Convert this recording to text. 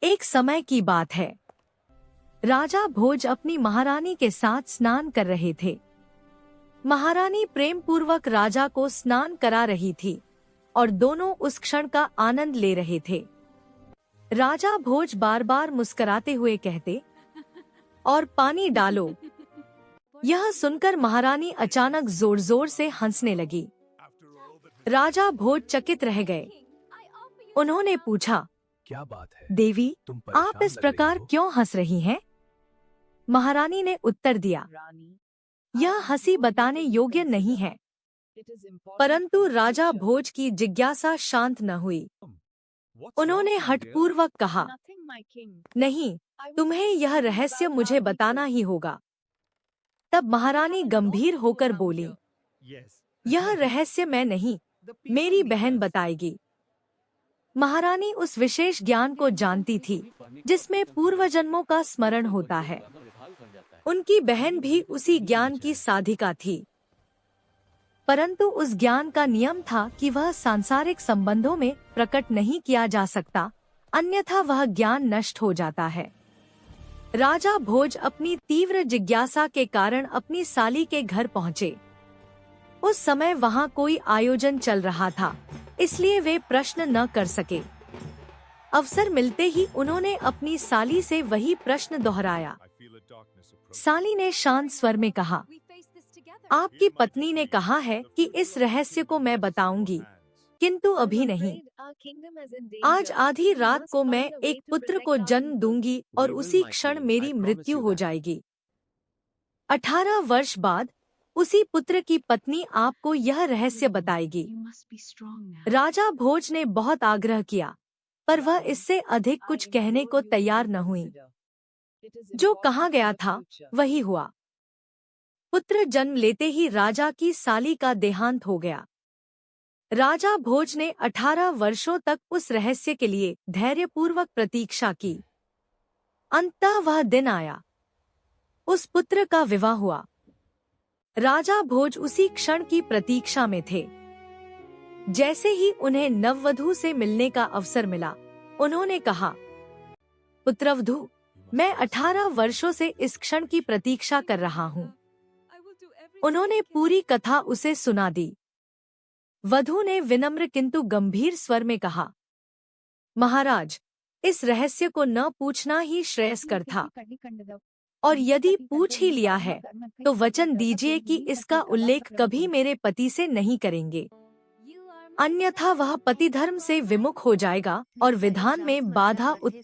एक समय की बात है। राजा भोज अपनी महारानी के साथ स्नान कर रहे थे। महारानी प्रेम पूर्वक राजा को स्नान करा रही थी और दोनों उस क्षण का आनंद ले रहे थे। राजा भोज बार बार मुस्कुराते हुए कहते, और पानी डालो। यह सुनकर महारानी अचानक जोर जोर से हंसने लगी। राजा भोज चकित रह गए। उन्होंने पूछा, क्या बात है देवी, तुम आप इस प्रकार क्यों हंस रही हैं? महारानी ने उत्तर दिया, यह हंसी बताने योग्य नहीं है। परंतु राजा भोज की जिज्ञासा शांत न हुई। उन्होंने हठपूर्वक कहा, नहीं, तुम्हें यह रहस्य मुझे बताना ही होगा। तब महारानी गंभीर होकर बोली, यह रहस्य मैं नहीं, मेरी बहन बताएगी। महारानी उस विशेष ज्ञान को जानती थी जिसमें पूर्व जन्मों का स्मरण होता है। उनकी बहन भी उसी ज्ञान की साधिका थी, परंतु उस ज्ञान का नियम था कि वह सांसारिक संबंधों में प्रकट नहीं किया जा सकता, अन्यथा वह ज्ञान नष्ट हो जाता है। राजा भोज अपनी तीव्र जिज्ञासा के कारण अपनी साली के घर पहुँचे। उस समय वहाँ कोई आयोजन चल रहा था, इसलिए वे प्रश्न न कर सके। अवसर मिलते ही उन्होंने अपनी साली से वही प्रश्न दोहराया। साली ने शांत स्वर में कहा, आपकी पत्नी ने कहा है कि इस रहस्य को मैं बताऊंगी, किंतु अभी नहीं। आज आधी रात को मैं एक पुत्र को जन्म दूंगी और उसी क्षण मेरी मृत्यु हो जाएगी। 18 वर्ष बाद उसी पुत्र की पत्नी आपको यह रहस्य बताएगी। राजा भोज ने बहुत आग्रह किया, पर वह इससे अधिक कुछ कहने को तैयार न हुई। जो कहा गया था वही हुआ। पुत्र जन्म लेते ही राजा की साली का देहांत हो गया। राजा भोज ने 18 वर्षों तक उस रहस्य के लिए धैर्यपूर्वक प्रतीक्षा की। अंततः वह दिन आया। उस पुत्र का विवाह हुआ। राजा भोज उसी क्षण की प्रतीक्षा में थे। जैसे ही उन्हें नववधू से मिलने का अवसर मिला, उन्होंने कहा, पुत्रवधू, मैं 18 वर्षों से इस क्षण की प्रतीक्षा कर रहा हूँ। उन्होंने पूरी कथा उसे सुना दी। वधू ने विनम्र किंतु गंभीर स्वर में कहा, महाराज, इस रहस्य को न पूछना ही श्रेयस्कर था, और यदि पूछ ही लिया है तो वचन दीजिए कि इसका उल्लेख कभी मेरे पति से नहीं करेंगे, अन्यथा वह पति धर्म से विमुख हो जाएगा और विधान में बाधा उत्पन्न